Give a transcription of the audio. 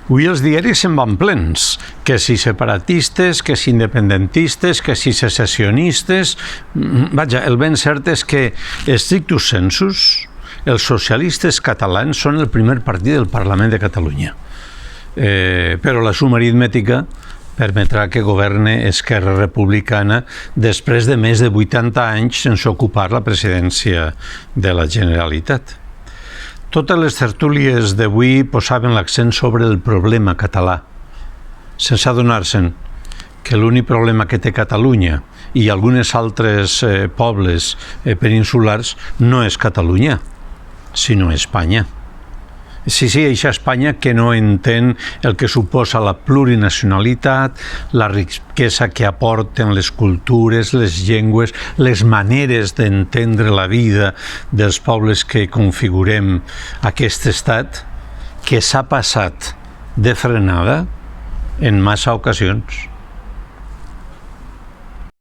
Avui els diaris se'n van plens, que si separatistes, que si independentistes, que si secessionistes. Vaja, el ben cert és que, strictus sensus, els socialistes catalans són el primer partit del Parlament de Catalunya. Però la suma aritmètica permetrà que governe Esquerra Republicana després de més de 80 anys sense ocupar la presidència de la Generalitat. Totes les tertúlies d'avui posaven l'accent sobre el problema català, sense adonar-se'n que l'únic problema que té Catalunya i algunes altres pobles peninsulars no és Catalunya, sinó Espanya. Sí, eixa Espanya que no entén el que suposa la plurinacionalitat, la riquesa que aporten les cultures, les llengües, les maneres d'entendre la vida dels pobles que configurem aquest estat, que s'ha passat de frenada en massa ocasions.